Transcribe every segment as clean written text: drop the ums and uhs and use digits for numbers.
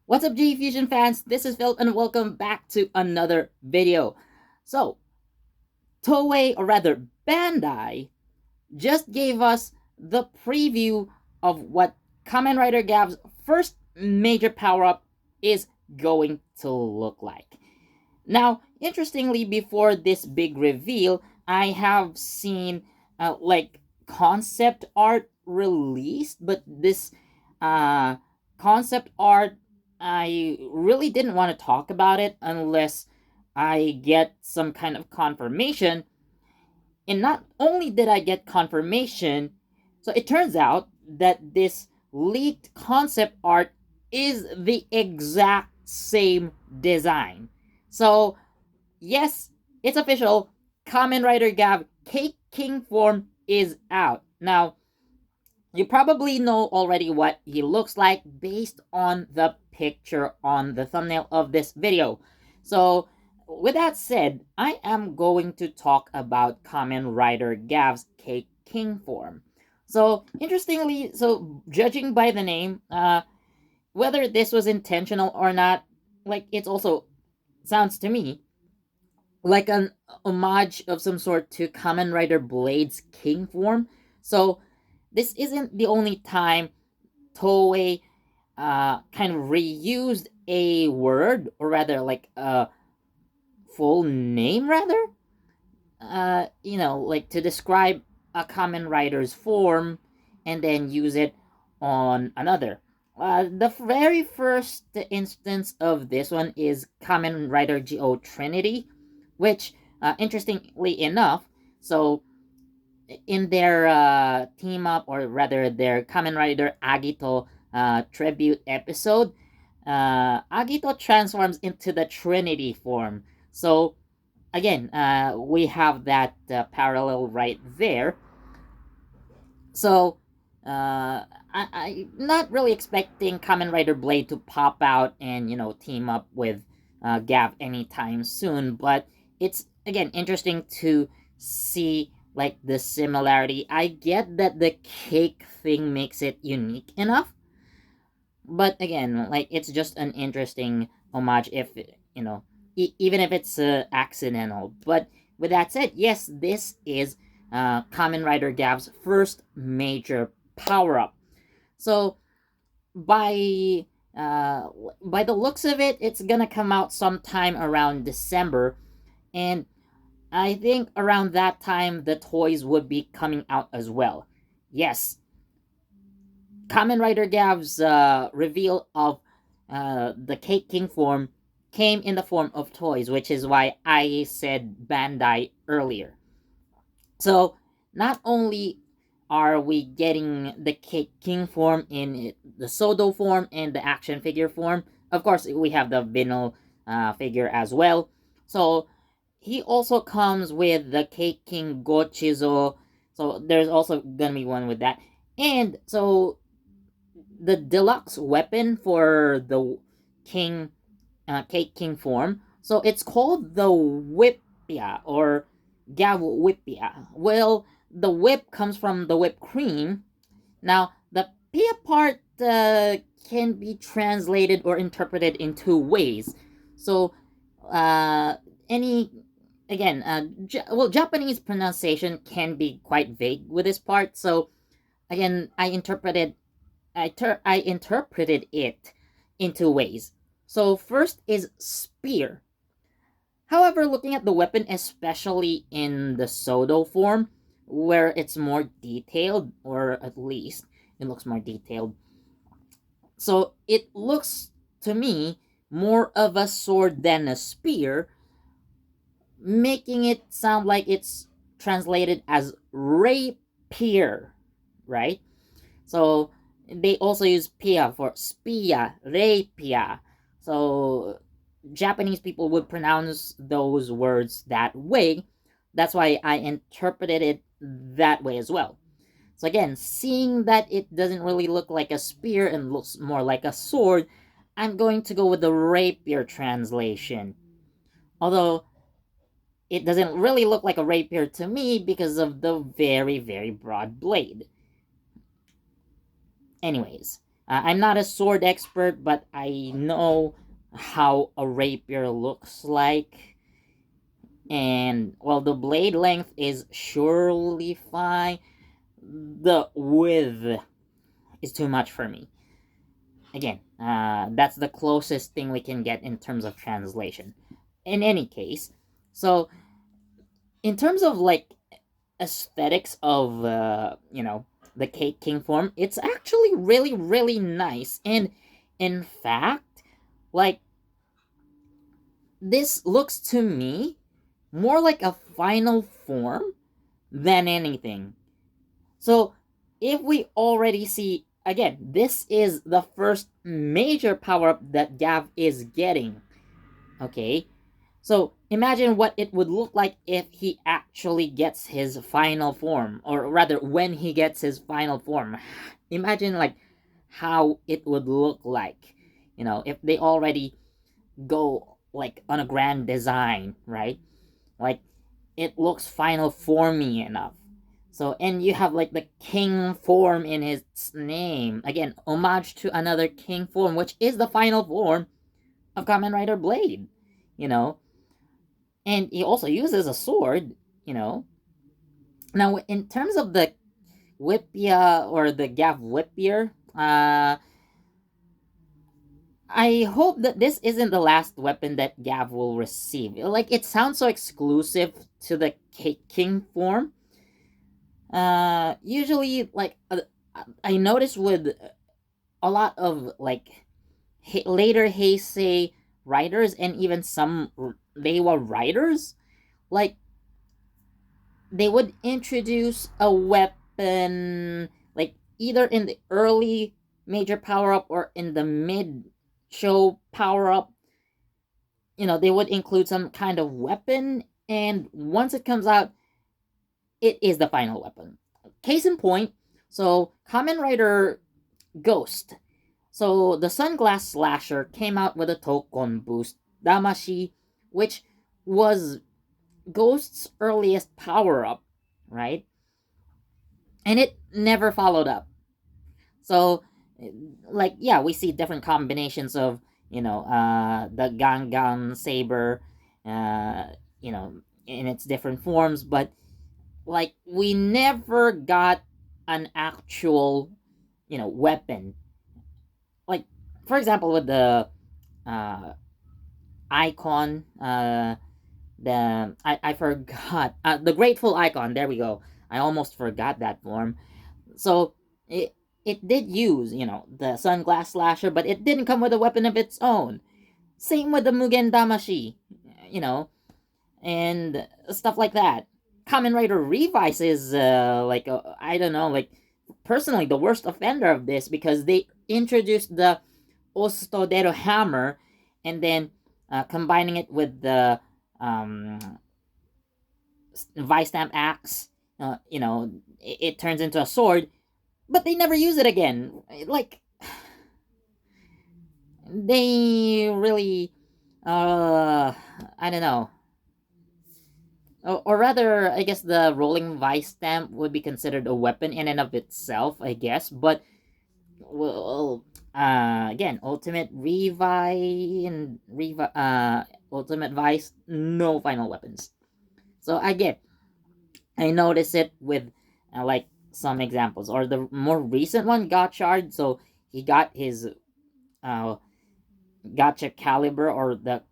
What's up, JEFusion fans? This is Phil, and welcome back to another video. So, Toei, or rather Bandai, just gave us the preview of what Kamen Rider Gavv's first major power-up is going to look like. Now, interestingly, before this big reveal, I have seen concept art released, but this uh, concept art, I really didn't want to talk about it unless I get some kind of confirmation. And not only did I get confirmation, so it turns out that this leaked concept art is the exact same design. So, yes, it's official. Kamen Rider Gavv Cake King form is out. Now, you probably know already what he looks like based on the picture on the thumbnail of this video. So, with that said, I am going to talk about Kamen Rider Gavv's Cake King form. So, interestingly, judging by the name, whether this was intentional or not, it's also sounds to me like an homage of some sort to Kamen Rider Blade's King form. So, this isn't the only time Toei kind of reused a word, or rather, like a full name, rather, to describe a Kamen Rider's form and then use it on another. The very first instance of this one is Kamen Rider Go Trinity, which, interestingly enough, so in their team up, or rather their Kamen Rider Agito tribute episode, Agito transforms into the Trinity form. So again, we have that parallel right there. So I'm not really expecting Kamen Rider Blade to pop out and team up with Gavv anytime soon, but it's again interesting to see like the similarity. I get that the cake thing makes it unique enough, but again, like it's just an interesting homage if even if it's accidental. But with that said, yes, this is Kamen Rider Gavv's first major power up. So by by the looks of it, it's gonna come out sometime around December, and I think around that time the toys would be coming out as well. Yes, Kamen Rider Gavv's reveal of the Cake King form came in the form of toys, which is why I said Bandai earlier. So, not only are we getting the Cake King form in the Sodo form and the action figure form, of course, we have the vinyl figure as well. So, he also comes with the Cake King Gochizo. So, there's also gonna be one with that. And so, the deluxe weapon for the King Cake King form. So it's called the Whippia, or Gavv Whippia. Well, the whip comes from the whipped cream. Now, the Pia part can be translated or interpreted in two ways. So, any again, Japanese pronunciation can be quite vague with this part. So, again, I interpreted it in two ways. So first is spear. However, looking at the weapon, especially in the Sodo form, where it's more detailed, or at least it looks more detailed. So it looks to me more of a sword than a spear, making it sound like it's translated as rapier, right? So they also use pia for spia, rapia. So Japanese people would pronounce those words that way. That's why I interpreted it that way as well. So again, seeing that it doesn't really look like a spear and looks more like a sword, I'm going to go with the rapier translation. Although it doesn't really look like a rapier to me because of the very, very broad blade. Anyways, I'm not a sword expert, but I know how a rapier looks like. And well, the blade length is surely fine. The width is too much for me. Again, that's the closest thing we can get in terms of translation. In any case, so in terms of like aesthetics of the Cake King form, it's actually really really nice. And in fact, like, this looks to me more like a final form than anything. So if we already see, again, this is the first major power up that Gavv is getting. Okay, so imagine what it would look like if he actually gets his final form, or rather, when he gets his final form. Imagine like how it would look like, if they already go like on a grand design, right? Like, it looks final formy enough. So, and you have like the king form in his name. Again, homage to another king form, which is the final form of Kamen Rider Blade, you know. And he also uses a sword, you know. Now, in terms of the Whippia or the Gavv Whippier, I hope that this isn't the last weapon that Gavv will receive. Like, it sounds so exclusive to the King form. Usually, like, I noticed with a lot of, like, later Heisei writers and even some Reiwa writers, like, they would introduce a weapon, like, either in the early major power up or in the mid show power up. They would include some kind of weapon, and once it comes out, it is the final weapon. Case in point, so Kamen Rider Ghost. So the Sunglass Slasher came out with a Tokon boost Damashi, which was Ghost's earliest power up, right? And it never followed up. So, like, yeah, we see different combinations of, the Gangan Saber, uh, in its different forms, but, like, we never got an actual, weapon. Like, for example, with the uh, icon, I forgot, the Grateful Icon, there we go. I almost forgot that form. So it did use, the Sunglass Slasher, but it didn't come with a weapon of its own. Same with the Mugen Damashi, you know, and stuff like that. Kamen Rider Revice is, like, I don't know, like, personally, the worst offender of this, because they introduced the Ostodero Hammer, and then combining it with the um, Vice Stamp Axe, it turns into a sword, but they never use it again. Like, they really, I don't know. Or rather, I guess the rolling vice stamp would be considered a weapon in and of itself, I guess. But, well, again, ultimate revi and ultimate vice, no final weapons. So again, I notice it with, like, some examples, or the more recent one, Gotchard. So he got his uh gotcha caliber, or the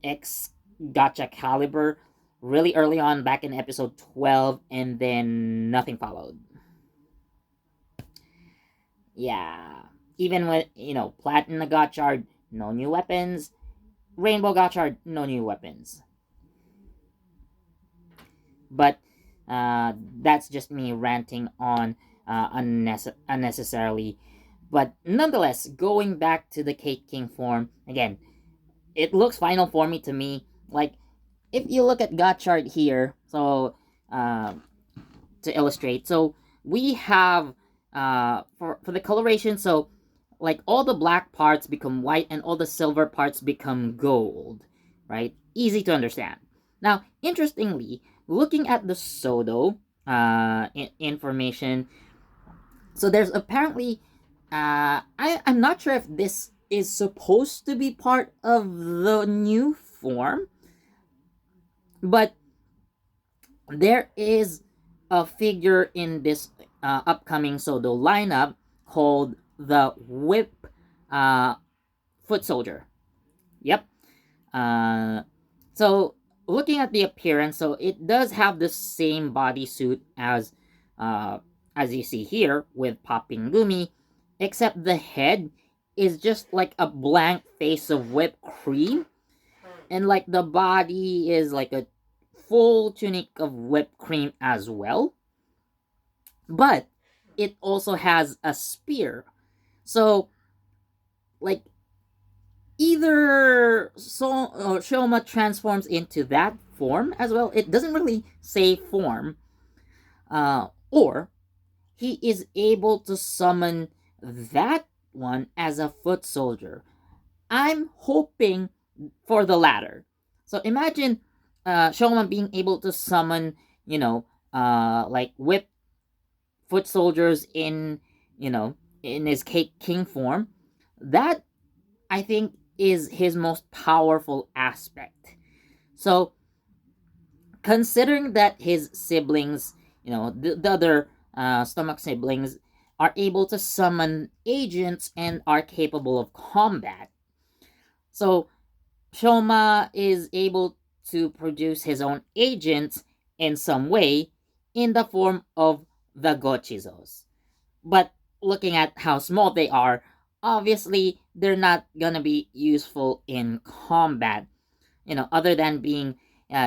X gotcha caliber, really early on back in episode 12, and then nothing followed. Yeah. Even with, Platinum Gotchard, no new weapons. Rainbow Gotchard, no new weapons. But that's just me ranting on unnecessarily. But nonetheless, going back to the Cake King form, again, it looks final formy to me. Like, if you look at Gotchard here, so uh, to illustrate, so we have for the coloration, so like all the black parts become white and all the silver parts become gold, right? Easy to understand. Now, interestingly, looking at the Sodo information, so there's apparently I'm not sure if this is supposed to be part of the new form, but there is a figure in this upcoming Sodo lineup called the Whip uh, Foot Soldier. Yep. Uh, so looking at the appearance, so it does have the same bodysuit uh, as you see here with Popping Gumi, except the head is just like a blank face of whipped cream, and like the body is like a full tunic of whipped cream as well. But it also has a spear. So like either Shoma transforms into that form as well. It doesn't really say form, or he is able to summon that one as a foot soldier. I'm hoping for the latter. So imagine Shoma being able to summon, like whip foot soldiers in, in his cake king form. That I think is his most powerful aspect. So, considering that his siblings, the other stomach siblings, are able to summon agents and are capable of combat. So, Shoma is able to produce his own agents in some way in the form of the Gochizos. But looking at how small they are, obviously they're not gonna be useful in combat, other than being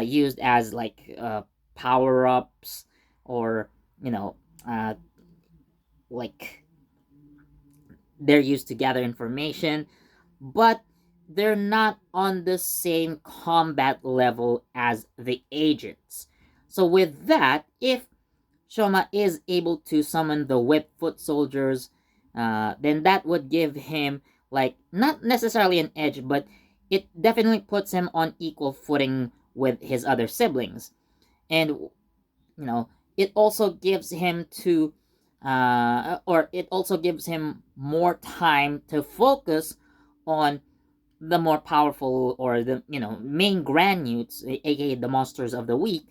used as like power ups or, you know, uh, like they're used to gather information, but they're not on the same combat level as the agents. So, with that, if Shoma is able to summon the whip foot soldiers, then that would give him, like, not necessarily an edge, but it definitely puts him on equal footing with his other siblings. And, it also gives him or it also gives him more time to focus on the more powerful or the, main grand newts, aka the monsters of the week,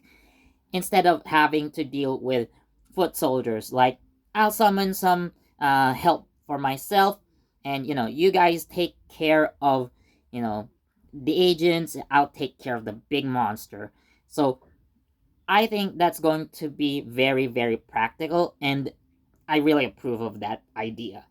instead of having to deal with foot soldiers. Like, I'll summon some help for myself, and you guys take care of the agents. I'll take care of the big monster. So I think that's going to be very, very practical, and I really approve of that idea.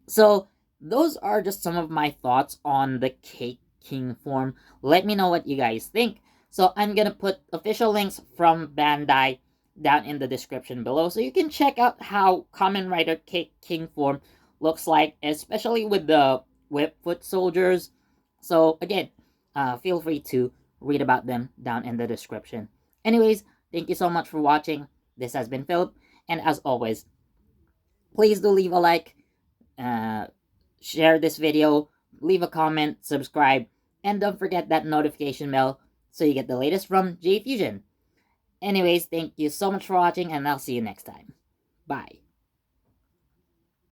So those are just some of my thoughts on the Cake King form. Let me know what you guys think. So I'm gonna put official links from Bandai down in the description below, so you can check out how Kamen Rider Cake King form looks like, especially with the whip foot soldiers. So again, feel free to read about them down in the description. Anyways, thank you so much for watching. This has been Philip, and as always, please do leave a like, uh, share this video, leave a comment, subscribe, and don't forget that notification bell so you get the latest from JEFusion. Anyways, thank you so much for watching, and I'll see you next time. Bye.